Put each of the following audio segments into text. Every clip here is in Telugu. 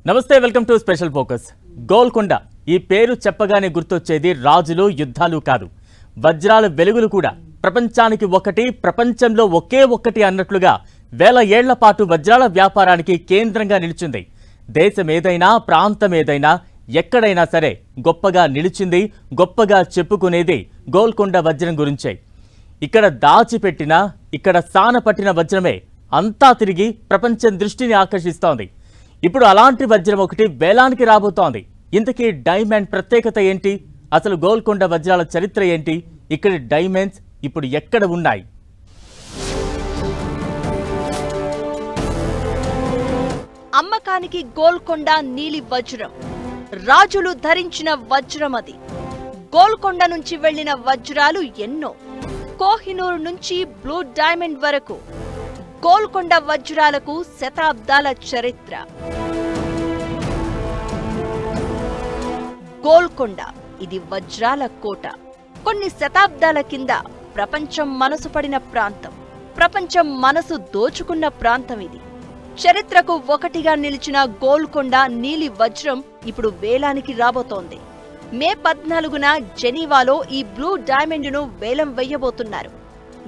నమస్తే welcome to special focus. Golconda ఈ పేరు చెప్పగానే గుర్తొచ్చేది రాజులు యుద్ధాలు కాదు, వజ్రాల వెలుగులు కూడా. ప్రపంచానికి ఒకటి, ప్రపంచంలో ఒకే ఒక్కటి అన్నట్లుగా వేల ఏళ్ల పాటు వజ్రాల వ్యాపారానికి కేంద్రంగా నిలిచింది. దేశం ఏదైనా, ప్రాంతం ఏదైనా, ఎక్కడైనా సరే గొప్పగా నిలిచింది, గొప్పగా చెప్పుకునేది గోల్కొండ వజ్రం గురించే. ఇక్కడ దాచిపెట్టిన, ఇక్కడ సానపట్టిన వజ్రమే అంతా తిరిగి ప్రపంచం దృష్టిని ఆకర్షిస్తోంది. ఇప్పుడు అలాంటి వజ్రం ఒకటి వేలానికి రాబోతోంది. ఇంతకీ డైమండ్ ప్రత్యేకత ఏంటి? అసలు గోల్కొండ వజ్రాల చరిత్ర ఏంటి? ఇక్కడి డైమండ్స్ ఇప్పుడు ఎక్కడ ఉన్నాయి? అమ్మకానికి గోల్కొండ నీలి వజ్రం. రాజులు ధరించిన వజ్రం అది. గోల్కొండ నుంచి వెళ్లిన వజ్రాలు ఎన్నో. కోహినూర్ నుంచి బ్లూ డైమండ్ వరకు గోల్కొండ వజ్రాలకు శతాబ్దాల చరిత్ర. గోల్కొండ ఇది వజ్రాల కోట. కొన్ని శతాబ్దాల కింద ప్రపంచం మనసు పడిన ప్రాంతం, ప్రపంచం మనసు దోచుకున్న ప్రాంతం ఇది. చరిత్రకు ఒకటిగా నిలిచిన గోల్కొండ నీలి వజ్రం ఇప్పుడు వేలానికి రాబోతోంది. మే 14న జెనీవాలో ఈ బ్లూ డైమండ్ను వేలం వెయ్యబోతున్నారు.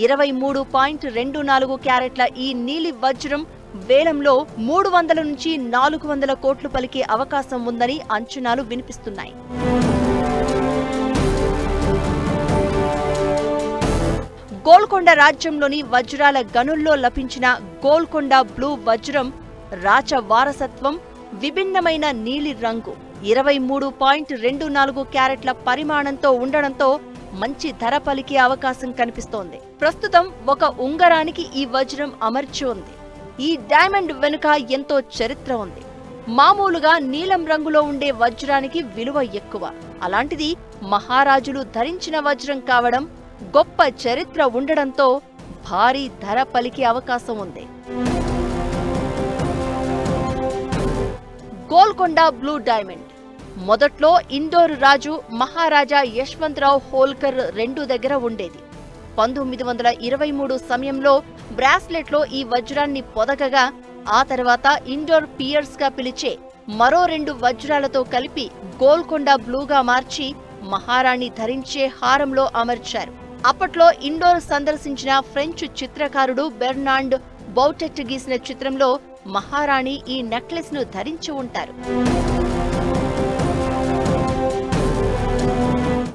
23.24 క్యారెట్ల ఈ నీలి వజ్రం వేలంలో 300 నుంచి 400 కోట్లు పలికే అవకాశం ఉందని అంచనాలు వినిపిస్తున్నాయి. గోల్కొండ రాజ్యంలోని వజ్రాల గనుల్లో లభించిన గోల్కొండ బ్లూ వజ్రం రాచ వారసత్వం, విభిన్నమైన నీలి రంగు, 23.24 క్యారెట్ల పరిమాణంతో ఉండడంతో మంచి ధర పలికే అవకాశం కనిపిస్తోంది. ప్రస్తుతం ఒక ఉంగరానికి ఈ వజ్రం అమర్చి ఉంది. ఈ డైమండ్ వెనుక ఎంతో చరిత్ర ఉంది. మామూలుగా నీలం రంగులో ఉండే వజ్రానికి విలువ ఎక్కువ. అలాంటిది మహారాజులు ధరించిన వజ్రం కావడం, గొప్ప చరిత్ర ఉండడంతో భారీ ధర పలికే అవకాశం ఉంది. గోల్కొండ బ్లూ డైమండ్ మొదట్లో ఇండోర్ రాజు మహారాజా యశ్వంతరావు హోల్కర్ II దగ్గర ఉండేది. 1923 సమయంలో బ్రాస్లెట్లో ఈ వజ్రాన్ని పొదగగా, ఆ తర్వాత ఇండోర్ పియర్స్ గా పిలిచే మరో 2 వజ్రాలతో కలిపి గోల్కొండ బ్లూగా మార్చి మహారాణి ధరించే హారంలో అమర్చారు. అప్పట్లో ఇండోర్ సందర్శించిన ఫ్రెంచ్ చిత్రకారుడు బెర్నాండ్ బౌటెట్ గీసిన చిత్రంలో మహారాణి ఈ నెక్లెస్ ను ధరించి ఉంటారు.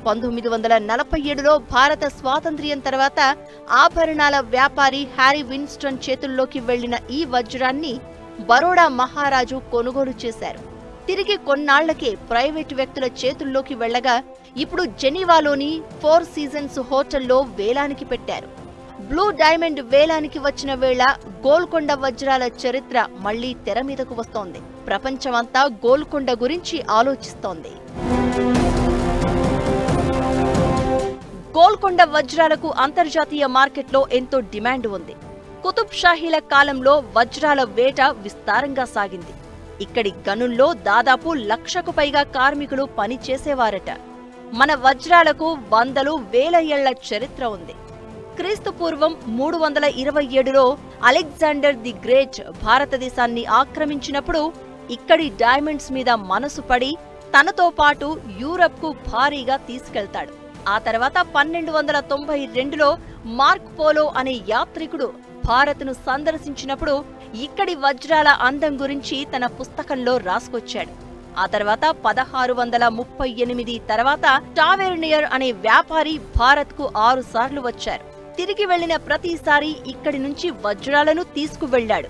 1947లో భారత స్వాతంత్ర్యం తర్వాత ఆభరణాల వ్యాపారి హ్యారీ విన్స్టన్ చేతుల్లోకి వెళ్లిన ఈ వజ్రాన్ని బరోడా మహారాజు కొనుగోలు చేశారు. తిరిగి కొన్నాళ్లకే ప్రైవేటు వ్యక్తుల చేతుల్లోకి వెళ్లగా, ఇప్పుడు జెనీవాలోని 4 సీజన్స్ హోటల్లో వేలానికి పెట్టారు. బ్లూ డైమండ్ వేలానికి వచ్చిన వేళ గోల్కొండ వజ్రాల చరిత్ర మళ్లీ తెర మీదకు వస్తోంది. ప్రపంచమంతా గోల్కొండ గురించి ఆలోచిస్తోంది. గోల్కొండ వజ్రాలకు అంతర్జాతీయ మార్కెట్లో ఎంతో డిమాండ్ ఉంది. కుతుబ్ షాహీల కాలంలో వజ్రాల వేట విస్తారంగా సాగింది. ఇక్కడి గనుల్లో దాదాపు 1,00,000కు పైగా కార్మికులు పని చేసేవారట. మన వజ్రాలకు వందలు వేల ఏళ్ల చరిత్ర ఉంది. క్రీస్తు పూర్వం 327లో అలెగ్జాండర్ ది గ్రేట్ భారతదేశాన్ని ఆక్రమించినప్పుడు ఇక్కడి డైమండ్స్ మీద మనసు పడి తనతో పాటు యూరప్కు భారీగా తీసుకెళ్తాడు. ఆ తర్వాత 1292లో మార్క్ పోలో అనే యాత్రికుడు భారత్ను సందర్శించినప్పుడు ఇక్కడి వజ్రాల అందం గురించి తన పుస్తకంలో రాసుకొచ్చాడు. ఆ తర్వాత 1638 తర్వాత టావెర్నియర్ అనే వ్యాపారి భారత్కు 6 సార్లు వచ్చారు. తిరిగి వెళ్లిన ప్రతిసారి ఇక్కడి నుంచి వజ్రాలను తీసుకువెళ్లాడు.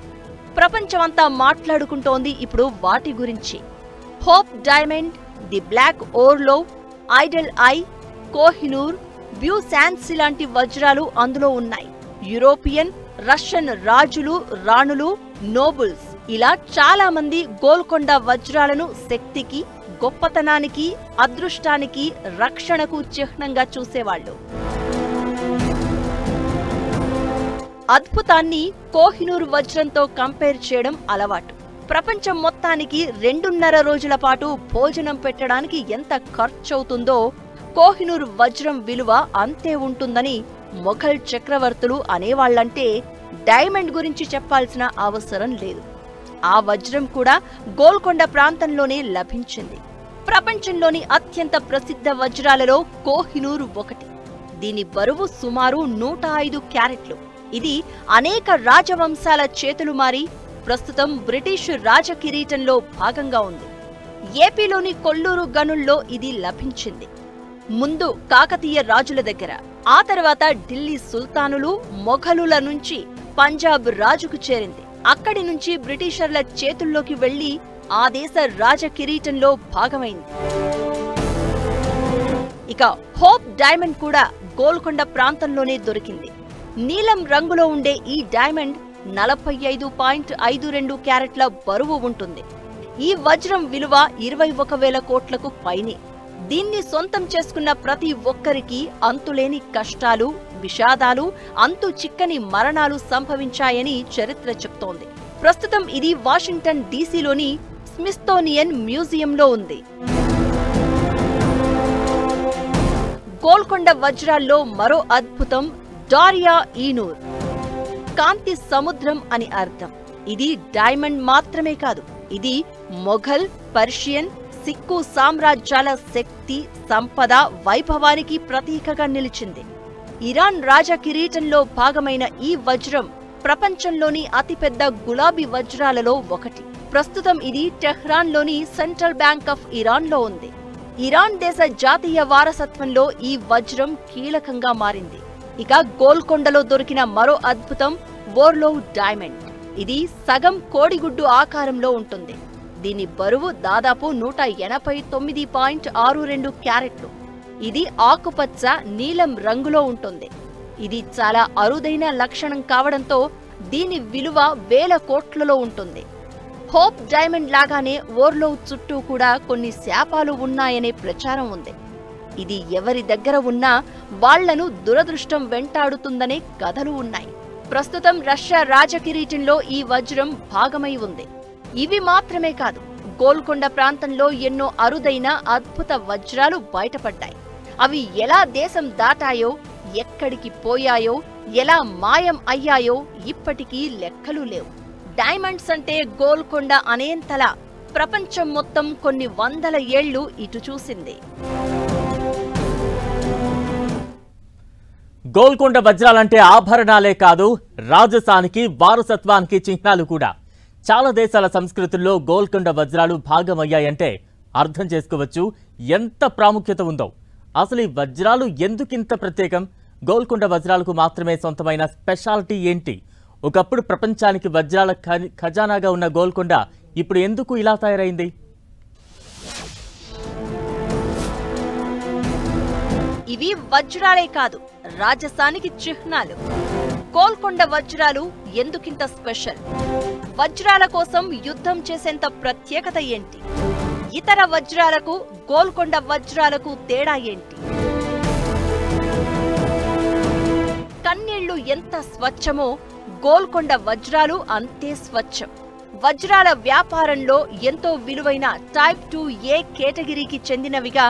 ప్రపంచమంతా మాట్లాడుకుంటోంది ఇప్పుడు వాటి గురించి. Hope diamond, the black Orlov, idol eye, Kohinoor, beau Sancy లాంటి వజ్రాలు అందులో ఉన్నాయి. యూరోపియన్, రష్యన్ రాజులు, రాణులు, నోబుల్స్ ఇలా చాలా మంది గోల్కొండ వజ్రాలను శక్తికి, గొప్పతనానికి, అదృష్టానికి, రక్షణకు చిహ్నంగా చూసేవాళ్లు. అద్భుతాన్ని కోహినూర్ వజ్రంతో కంపేర్ చేయడం అలవాటు. ప్రపంచం మొత్తానికి 2.5 రోజుల పాటు భోజనం పెట్టడానికి ఎంత ఖర్చవుతుందో కోహినూర్ వజ్రం విలువ అంతే ఉంటుందని మొఘల్ చక్రవర్తులు అనేవాళ్లంటే డైమండ్ గురించి చెప్పాల్సిన అవసరం లేదు. ఆ వజ్రం కూడా గోల్కొండ ప్రాంతంలోనే లభించింది. ప్రపంచంలోని అత్యంత ప్రసిద్ధ వజ్రాలలో కోహినూర్ ఒకటి. దీని బరువు సుమారు 105 క్యారెట్లు. ఇది అనేక రాజవంశాల చేతులు మారి ప్రస్తుతం బ్రిటిష్ రాజకిరీటంలో భాగంగా ఉంది. ఏపీలోని కొల్లూరు గనుల్లో ఇది లభించింది. ముందు కాకతీయ రాజుల దగ్గర, ఆ తర్వాత ఢిల్లీ సుల్తానులు, మొఘలుల నుంచి పంజాబ్ రాజుకు చేరింది. అక్కడి నుంచి బ్రిటిషర్ల చేతుల్లోకి వెళ్లి ఆ దేశ రాజకిరీటంలో భాగమైంది. ఇక హోప్ డైమండ్ కూడా గోల్కొండ ప్రాంతంలోనే దొరికింది. నీలం రంగులో ఉండే ఈ డైమండ్ 45.52 క్యారెట్ల బరువు ఉంటుంది. ఈ వజ్రం విలువ 21,000 కోట్లకు పైనే. దీన్ని సొంతం చేసుకున్న ప్రతి ఒక్కరికి అంతులేని కష్టాలు, విషాదాలు, అంతు చిక్కని మరణాలు సంభవించాయని చరిత్ర చెప్తోంది. ప్రస్తుతం ఇది వాషింగ్టన్ డీసీలోని స్మిథ్సోనియన్ మ్యూజియంలో ఉంది. గోల్కొండ వజ్రాల్లో మరో అద్భుతం డారియా ఈ నూర్. కాంతి సముద్రం అని అర్థం. ఇది డైమండ్ మాత్రమే కాదు, ఇది మొఘల్, పర్షియన్, సిక్కు సామ్రాజ్యాల శక్తి, సంపద, వైభవానికి ప్రతీకగా నిలిచింది. ఇరాన్ రాజ కిరీటంలో భాగమైన ఈ వజ్రం ప్రపంచంలోని అతిపెద్ద గులాబీ వజ్రాలలో ఒకటి. ప్రస్తుతం ఇది టెహ్రాన్లోని సెంట్రల్ బ్యాంక్ ఆఫ్ ఇరాన్లో ఉంది. ఇరాన్ దేశ జాతీయ వారసత్వంలో ఈ వజ్రం కీలకంగా మారింది. ఇక గోల్కొండలో దొరికిన మరో అద్భుతం ఓర్లోవ్ డైమండ్. ఇది సగం కోడిగుడ్డు ఆకారంలో ఉంటుంది. దీని బరువు దాదాపు 189.62 క్యారెట్లు. ఇది ఆకుపచ్చ, నీలం రంగులో ఉంటుంది. ఇది చాలా అరుదైన లక్షణం కావడంతో దీని విలువ 1000 కోట్లలో ఉంటుంది. హోప్ డైమండ్ లాగానే ఓర్లోవ్ చుట్టూ కూడా కొన్ని శాపాలు ఉన్నాయనే ప్రచారం ఉంది. ఇది ఎవరి దగ్గర ఉన్నా వాళ్లను దురదృష్టం వెంటాడుతుందనే కథలు ఉన్నాయి. ప్రస్తుతం రష్యా రాజకిరీటంలో ఈ వజ్రం భాగమై ఉంది. ఇవి మాత్రమే కాదు, గోల్కొండ ప్రాంతంలో ఎన్నో అరుదైన అద్భుత వజ్రాలు బయటపడ్డాయి. అవి ఎలా దేశం దాటాయో, ఎక్కడికి పోయాయో, ఎలా మాయం అయ్యాయో ఇప్పటికీ లెక్కలు లేవు. డైమండ్స్ అంటే గోల్కొండ అనేంతలా ప్రపంచం మొత్తం కొన్ని వందల ఏళ్లు ఇటు చూసింది. గోల్కొండ వజ్రాలంటే ఆభరణాలే కాదు, రాజసానికి, వారసత్వానికి చిహ్నాలు కూడా. చాలా దేశాల సంస్కృతుల్లో గోల్కొండ వజ్రాలు భాగమయ్యాయంటే అర్థం చేసుకోవచ్చు ఎంత ప్రాముఖ్యత ఉందో. అసలు ఈ వజ్రాలు ఎందుకింత ప్రత్యేకం? గోల్కొండ వజ్రాలకు మాత్రమే సొంతమైన స్పెషాలిటీ ఏంటి? ఒకప్పుడు ప్రపంచానికి వజ్రాల ఖజానాగా ఉన్న గోల్కొండ ఇప్పుడు ఎందుకు ఇలా తయారైంది? ఇవి వజ్రాలే కాదు, రాజసానికి చిహ్నాలు. గోల్కొండ వజ్రాలు ఎందుకింత స్పెషల్? వజ్రాల కోసం యుద్ధం చేసేంత ప్రత్యేకత ఏంటి? ఇతర వజ్రాలకు, గోల్కొండ వజ్రాలకు తేడా ఏంటి? కన్నీళ్లు ఎంత స్వచ్ఛమో గోల్కొండ వజ్రాలు అంతే స్వచ్ఛం. వజ్రాల వ్యాపారంలో ఎంతో విలువైన టైప్ 2A కేటగిరీకి చెందినవిగా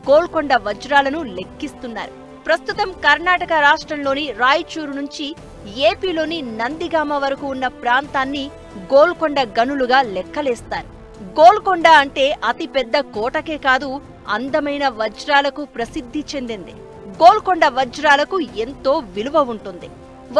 గోల్కొండ వజ్రాలను లెక్కిస్తున్నారు. ప్రస్తుతం కర్ణాటక రాష్ట్రంలోని రాయచూరు నుంచి ఏపీలోని నందిగామ వరకు ఉన్న ప్రాంతాన్ని గోల్కొండ గనులుగా లెక్కలేస్తారు. గోల్కొండ అంటే అతిపెద్ద కోటకే కాదు, అందమైన వజ్రాలకు ప్రసిద్ధి చెందింది. గోల్కొండ వజ్రాలకు ఎంతో విలువ ఉంటుంది.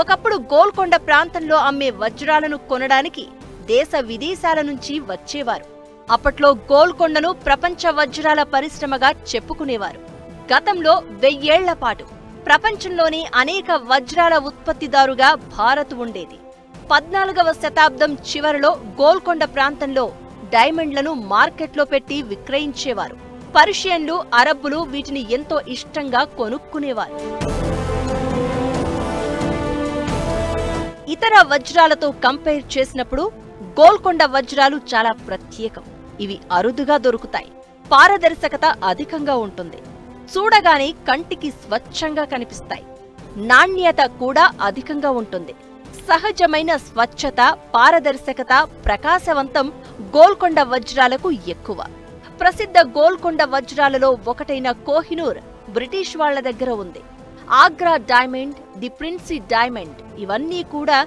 ఒకప్పుడు గోల్కొండ ప్రాంతంలో అమ్మే వజ్రాలను కొనడానికి దేశ విదేశాల నుంచి వచ్చేవారు. అప్పట్లో గోల్కొండను ప్రపంచ వజ్రాల పరిశ్రమగా చెప్పుకునేవారు. గతంలో 1000 ఏళ్ల పాటు ప్రపంచంలోని అనేక వజ్రాల ఉత్పత్తిదారుగా భారత్ ఉండేది. 14వ శతాబ్దం చివరలో గోల్కొండ ప్రాంతంలో డైమండ్లను మార్కెట్లో పెట్టి విక్రయించేవారు. పర్షియన్లు, అరబ్బులు వీటిని ఎంతో ఇష్టంగా కొనుక్కునేవారు. ఇతర వజ్రాలతో కంపేర్ చేసినప్పుడు గోల్కొండ వజ్రాలు చాలా ప్రత్యేకం. ఇవి అరుదుగా దొరుకుతాయి. పారదర్శకత అధికంగా ఉంటుంది. చూడగానే కంటికి స్వచ్ఛంగా కనిపిస్తాయి. నాణ్యత కూడా అధికంగా ఉంటుంది. సహజమైన స్వచ్ఛత, పారదర్శకత, ప్రకాశవంతం గోల్కొండ వజ్రాలకు ఎక్కువ. ప్రసిద్ధ గోల్కొండ వజ్రాలలో ఒకటైన కోహినూర్ బ్రిటిష్ వాళ్ల దగ్గర ఉంది. Agra diamond, the Princie diamond ఇవన్నీ కూడా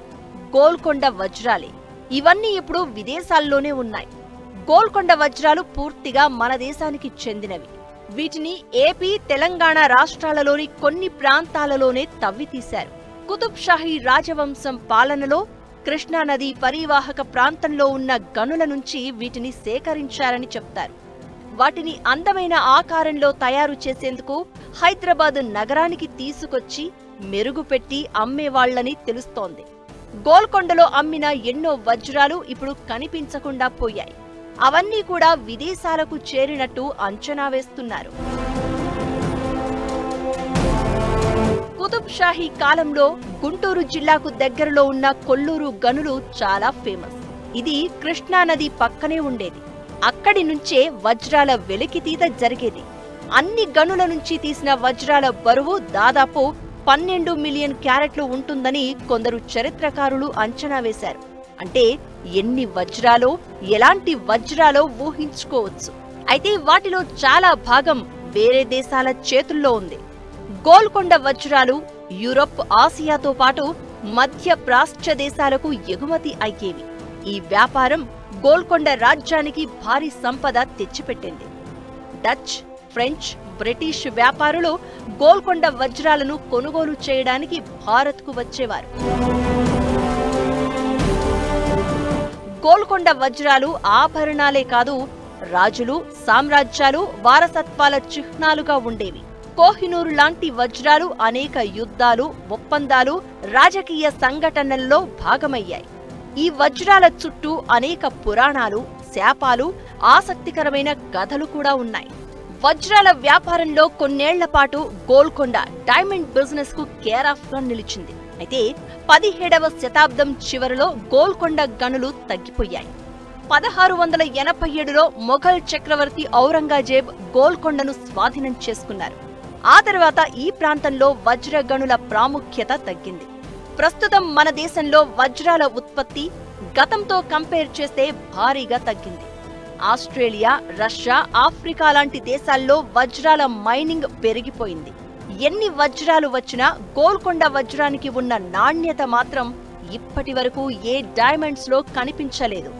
గోల్కొండ వజ్రాలే. ఇవన్నీ ఇప్పుడు విదేశాల్లోనే ఉన్నాయి. గోల్కొండ వజ్రాలు పూర్తిగా మన దేశానికి చెందినవి. వీటిని ఏపీ, తెలంగాణ రాష్ట్రాలలోని కొన్ని ప్రాంతాలలోనే తవ్వితీశారు. కుతుబ్ షాహీ రాజవంశం పాలనలో కృష్ణానది పరీవాహక ప్రాంతంలో ఉన్న గనుల నుంచి వీటిని సేకరించారని చెప్తారు. వాటిని అందమైన ఆకారంలో తయారు చేసేందుకు హైదరాబాద్ నగరానికి తీసుకొచ్చి మెరుగుపెట్టి అమ్మేవాళ్లని తెలుస్తోంది. గోల్కొండలో అమ్మిన ఎన్నో వజ్రాలు ఇప్పుడు కనిపించకుండా పోయాయి. అవన్నీ కూడా విదేశాలకు చేరినట్టు అంచనా వేస్తున్నారు. కుతుబ్ షాహీ కాలంలో గుంటూరు జిల్లాకు దగ్గరలో ఉన్న కొల్లూరు గనులు చాలా ఫేమస్. ఇది కృష్ణానది పక్కనే ఉండేది. అక్కడి నుంచే వజ్రాల వెలికితీత జరిగేది. అన్ని గనుల నుంచి తీసిన వజ్రాల బరువు దాదాపు 12 మిలియన్ క్యారెట్లు ఉంటుందని కొందరు చరిత్రకారులు అంచనా వేశారు. అంటే ఎన్ని వజ్రాలో, ఎలాంటి వజ్రాలో ఊహించుకోవచ్చు. అయితే వాటిలో చాలా భాగం వేరే దేశాల చేతుల్లో ఉంది. గోల్కొండ వజ్రాలు యూరప్, ఆసియాతో పాటు మధ్య ప్రాచ్య దేశాలకు ఎగుమతి అయ్యేవి. ఈ వ్యాపారం గోల్కొండ రాజ్యానికి భారీ సంపద తెచ్చిపెట్టింది. డచ్, ఫ్రెంచ్, బ్రిటిష్ వ్యాపారులు గోల్కొండ వజ్రాలను కొనుగోలు చేయడానికి భారత్కు వచ్చేవారు. గోల్కొండ వజ్రాలు ఆభరణాలే కాదు, రాజులు, సామ్రాజ్యాలు వారసత్వాల చిహ్నాలుగా ఉండేవి. కోహినూరు లాంటి వజ్రాలు అనేక యుద్ధాలు, ఒప్పందాలు, రాజకీయ సంఘటనల్లో భాగమయ్యాయి. ఈ వజ్రాల చుట్టూ అనేక పురాణాలు, శాపాలు, ఆసక్తికరమైన కథలు కూడా ఉన్నాయి. వజ్రాల వ్యాపారంలో కొన్నేళ్ల పాటు గోల్కొండ డైమండ్ బిజినెస్ కు కేర్ ఆఫ్ గా నిలిచింది. అయితే 17వ శతాబ్దం చివరిలో గోల్కొండ గనులు తగ్గిపోయాయి. 1687లో మొఘల్ చక్రవర్తి ఔరంగజేబ్ గోల్కొండను స్వాధీనం చేసుకున్నారు. ఆ తర్వాత ఈ ప్రాంతంలో వజ్ర గనుల ప్రాముఖ్యత తగ్గింది. ప్రస్తుతం మన దేశంలో వజ్రాల ఉత్పత్తి గతంతో కంపేర్ చేస్తే భారీగా తగ్గింది. ఆస్ట్రేలియా, రష్యా, ఆఫ్రికా లాంటి దేశాల్లో వజ్రాల మైనింగ్ పెరిగిపోయింది. ఎన్ని వజ్రాలు వచ్చినా గోల్కొండ వజ్రానికి ఉన్న నాణ్యత మాత్రం ఇప్పటి వరకు ఏ డైమండ్స్ లో కనిపించలేదు.